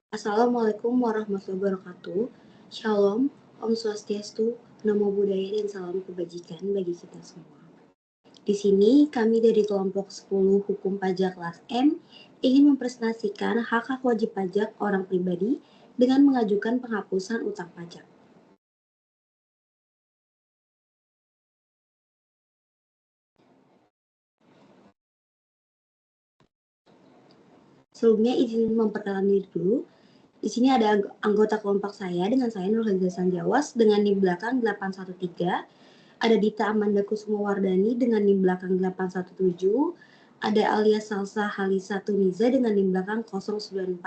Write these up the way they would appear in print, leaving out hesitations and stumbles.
Assalamualaikum warahmatullahi wabarakatuh. Shalom, Om Swastiastu, Namo Buddhaya, dan salam kebajikan bagi kita semua. Di sini kami dari kelompok 10 Hukum Pajak kelas M ingin mempresentasikan hak-hak wajib pajak orang pribadi dengan mengajukan penghapusan utang pajak. Sebelumnya izin memperkenalkan diri dulu. Di sini ada anggota kelompok saya dengan saya Nurhaliza Sanjawas dengan NIM belakang 813. Ada Dita Amanda Kusumawardani dengan NIM belakang 817. Ada Alia Salsa Halisa Tuniza dengan NIM belakang 094.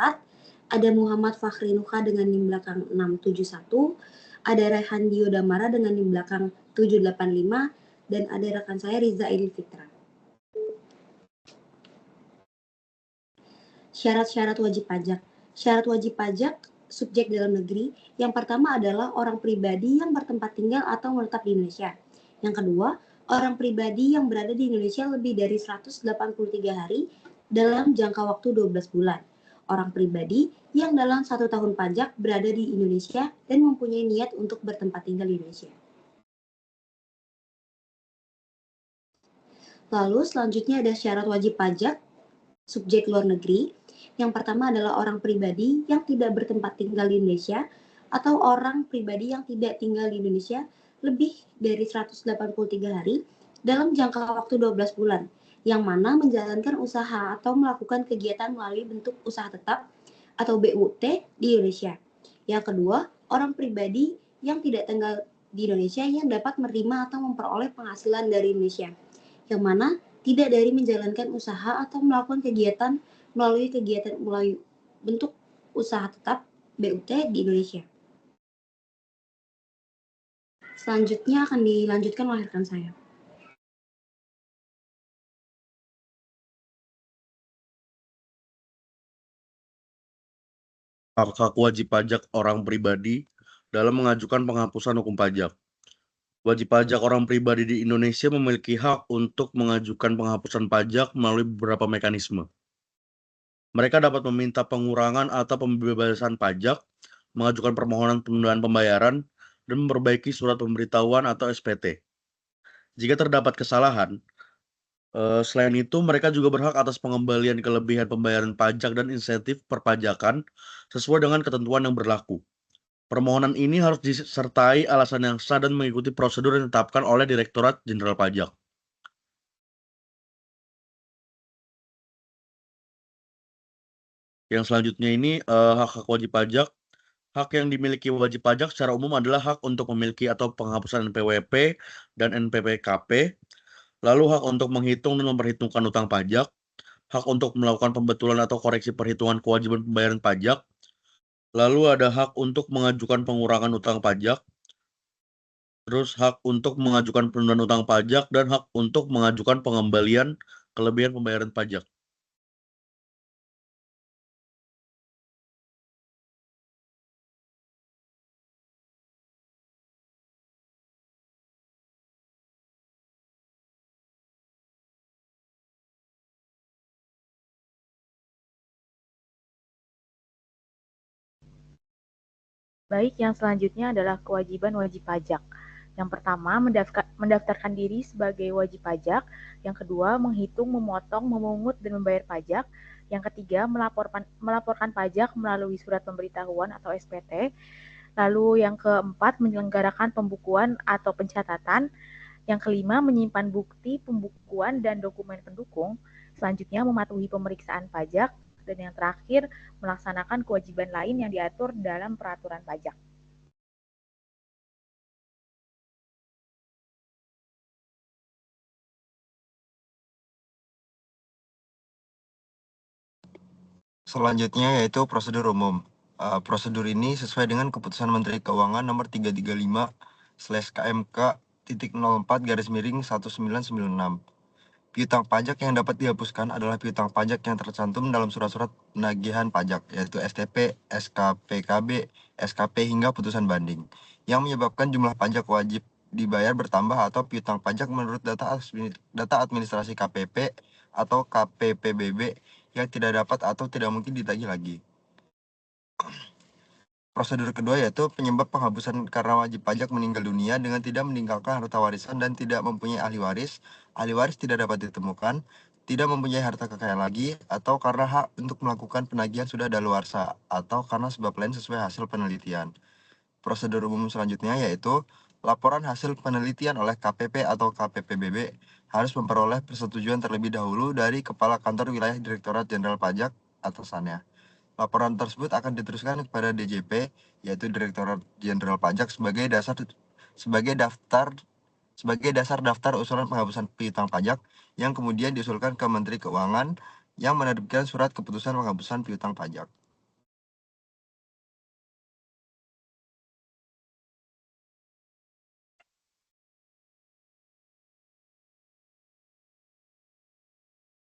Ada Muhammad Fakhri Nuha dengan NIM belakang 671. Ada Rehan Dio Damara dengan NIM belakang 785. Dan ada rekan saya Riza Ili Fitra. Syarat-syarat wajib pajak. Syarat wajib pajak subjek dalam negeri. Yang pertama adalah orang pribadi yang bertempat tinggal atau menetap di Indonesia. Yang kedua, orang pribadi yang berada di Indonesia lebih dari 183 hari dalam jangka waktu 12 bulan. Orang pribadi yang dalam 1 tahun pajak berada di Indonesia dan mempunyai niat untuk bertempat tinggal di Indonesia. Lalu selanjutnya ada syarat wajib pajak subjek luar negeri. Yang pertama adalah orang pribadi yang tidak bertempat tinggal di Indonesia atau orang pribadi yang tidak tinggal di Indonesia lebih dari 183 hari dalam jangka waktu 12 bulan, yang mana menjalankan usaha atau melakukan kegiatan melalui bentuk usaha tetap atau BUT di Indonesia. Yang kedua, orang pribadi yang tidak tinggal di Indonesia yang dapat menerima atau memperoleh penghasilan dari Indonesia, yang mana tidak dari menjalankan usaha atau melakukan kegiatan melalui bentuk usaha tetap BUT di Indonesia. Selanjutnya akan dilanjutkan oleh rekan saya. Hak-hak wajib pajak orang pribadi dalam mengajukan penghapusan hukum pajak. Wajib pajak orang pribadi di Indonesia memiliki hak untuk mengajukan penghapusan pajak melalui beberapa mekanisme. Mereka dapat meminta pengurangan atau pembebasan pajak, mengajukan permohonan penundaan pembayaran, dan memperbaiki surat pemberitahuan atau SPT. Jika terdapat kesalahan, selain itu mereka juga berhak atas pengembalian kelebihan pembayaran pajak dan insentif perpajakan sesuai dengan ketentuan yang berlaku. Permohonan ini harus disertai alasan yang sah dan mengikuti prosedur yang ditetapkan oleh Direktorat Jenderal Pajak. Yang selanjutnya ini hak-hak wajib pajak. Hak yang dimiliki wajib pajak secara umum adalah hak untuk memiliki atau penghapusan NPWP dan NPWKP, lalu hak untuk menghitung dan memperhitungkan utang pajak, hak untuk melakukan pembetulan atau koreksi perhitungan kewajiban pembayaran pajak, lalu ada hak untuk mengajukan pengurangan utang pajak, terus hak untuk mengajukan penundaan utang pajak, dan hak untuk mengajukan pengembalian kelebihan pembayaran pajak. Baik, yang selanjutnya adalah kewajiban wajib pajak. Yang pertama, mendaftarkan diri sebagai wajib pajak. Yang kedua, menghitung, memotong, memungut, dan membayar pajak. Yang ketiga, melaporkan pajak melalui surat pemberitahuan atau SPT. Lalu yang keempat, menyelenggarakan pembukuan atau pencatatan. Yang kelima, menyimpan bukti pembukuan dan dokumen pendukung. Selanjutnya, mematuhi pemeriksaan pajak. Dan yang terakhir, melaksanakan kewajiban lain yang diatur dalam peraturan pajak. Selanjutnya yaitu prosedur umum. Prosedur ini sesuai dengan Keputusan Menteri Keuangan nomor 335/KMK.04/1996. Piutang pajak yang dapat dihapuskan adalah piutang pajak yang tercantum dalam surat-surat penagihan pajak, yaitu STP, SKPKB, SKP hingga putusan banding, yang menyebabkan jumlah pajak wajib dibayar bertambah atau piutang pajak menurut data administrasi KPP atau KPPBB yang tidak dapat atau tidak mungkin ditagih lagi. Prosedur kedua yaitu penyebab penghapusan karena wajib pajak meninggal dunia dengan tidak meninggalkan harta warisan dan tidak mempunyai ahli waris tidak dapat ditemukan, tidak mempunyai harta kekayaan lagi, atau karena hak untuk melakukan penagihan sudah daluarsa, atau karena sebab lain sesuai hasil penelitian. Prosedur umum selanjutnya yaitu laporan hasil penelitian oleh KPP atau KPPBB harus memperoleh persetujuan terlebih dahulu dari Kepala Kantor Wilayah Direktorat Jenderal Pajak atasannya. Laporan tersebut akan diteruskan kepada DJP, yaitu Direktorat Jenderal Pajak sebagai dasar daftar usulan penghapusan piutang pajak yang kemudian diusulkan ke Menteri Keuangan yang menerbitkan surat keputusan penghapusan piutang pajak.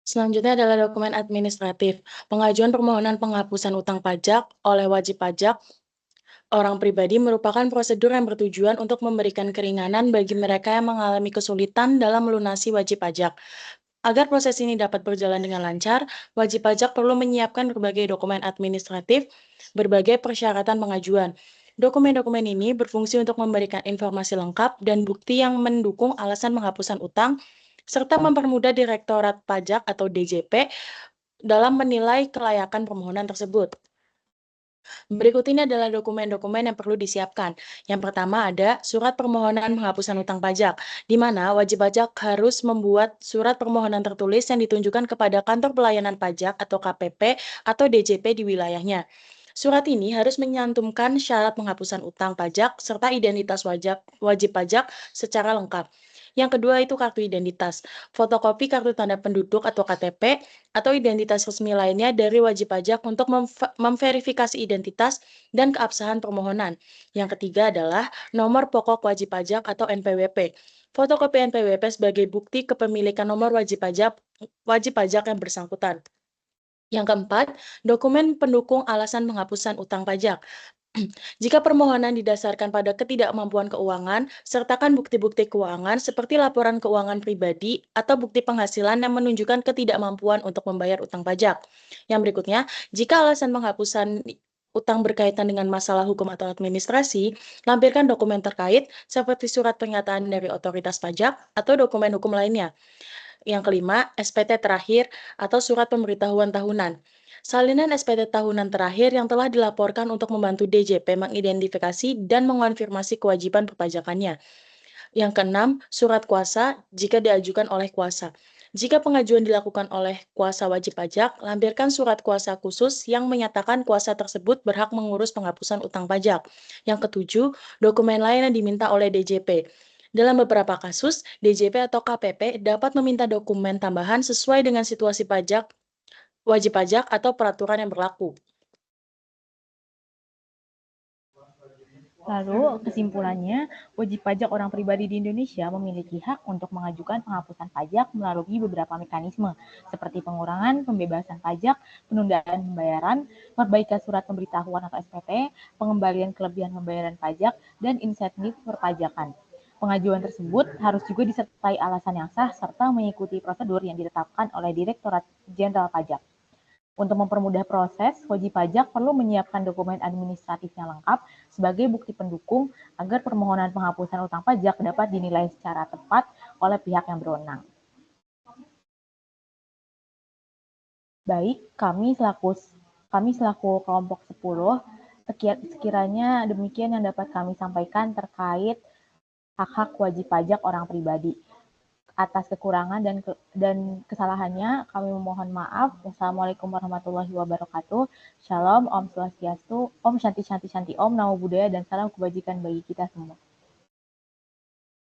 Selanjutnya adalah dokumen administratif. Pengajuan permohonan penghapusan utang pajak oleh wajib pajak orang pribadi merupakan prosedur yang bertujuan untuk memberikan keringanan bagi mereka yang mengalami kesulitan dalam melunasi wajib pajak. Agar proses ini dapat berjalan dengan lancar, wajib pajak perlu menyiapkan berbagai dokumen administratif, berbagai persyaratan pengajuan. Dokumen-dokumen ini berfungsi untuk memberikan informasi lengkap dan bukti yang mendukung alasan penghapusan utang, serta mempermudah Direktorat Pajak atau DJP dalam menilai kelayakan permohonan tersebut. Berikut ini adalah dokumen-dokumen yang perlu disiapkan. Yang pertama ada surat permohonan penghapusan utang pajak, di mana wajib pajak harus membuat surat permohonan tertulis yang ditunjukkan kepada Kantor Pelayanan Pajak atau KPP atau DJP di wilayahnya. Surat ini harus menyantumkan syarat penghapusan utang pajak serta identitas wajib pajak secara lengkap. Yang kedua itu kartu identitas, fotokopi kartu tanda penduduk atau KTP, atau identitas resmi lainnya dari wajib pajak untuk memverifikasi identitas dan keabsahan permohonan. Yang ketiga adalah nomor pokok wajib pajak atau NPWP. Fotokopi NPWP sebagai bukti kepemilikan nomor wajib pajak yang bersangkutan. Yang keempat, dokumen pendukung alasan penghapusan utang pajak. Jika permohonan didasarkan pada ketidakmampuan keuangan, sertakan bukti-bukti keuangan seperti laporan keuangan pribadi atau bukti penghasilan yang menunjukkan ketidakmampuan untuk membayar utang pajak. Yang berikutnya, jika alasan penghapusan utang berkaitan dengan masalah hukum atau administrasi, lampirkan dokumen terkait seperti surat pernyataan dari otoritas pajak atau dokumen hukum lainnya. Yang kelima, SPT terakhir atau surat pemberitahuan tahunan. Salinan SPT tahunan terakhir yang telah dilaporkan untuk membantu DJP mengidentifikasi dan mengonfirmasi kewajiban perpajakannya. Yang keenam, surat kuasa jika diajukan oleh kuasa. Jika pengajuan dilakukan oleh kuasa wajib pajak, lampirkan surat kuasa khusus yang menyatakan kuasa tersebut berhak mengurus penghapusan utang pajak. Yang ketujuh, dokumen lain yang diminta oleh DJP. Dalam beberapa kasus, DJP atau KPP dapat meminta dokumen tambahan sesuai dengan situasi wajib pajak atau peraturan yang berlaku. Lalu, kesimpulannya, wajib pajak orang pribadi di Indonesia memiliki hak untuk mengajukan penghapusan pajak melalui beberapa mekanisme, seperti pengurangan pembebasan pajak, penundaan pembayaran, perbaikan surat pemberitahuan atau SPT, pengembalian kelebihan pembayaran pajak, dan insentif perpajakan. Pengajuan tersebut harus juga disertai alasan yang sah serta mengikuti prosedur yang ditetapkan oleh Direktorat Jenderal Pajak. Untuk mempermudah proses, wajib pajak perlu menyiapkan dokumen administratif yang lengkap sebagai bukti pendukung agar permohonan penghapusan utang pajak dapat dinilai secara tepat oleh pihak yang berwenang. Baik, kami selaku kelompok 10, sekiranya demikian yang dapat kami sampaikan terkait hak-hak wajib pajak orang pribadi. Atas kekurangan dan kesalahannya, kami memohon maaf. Wassalamualaikum warahmatullahi wabarakatuh. Shalom, Om Swastiastu, Om Shanti Shanti Shanti, Om Namo Buddhaya, dan salam kebajikan bagi kita semua.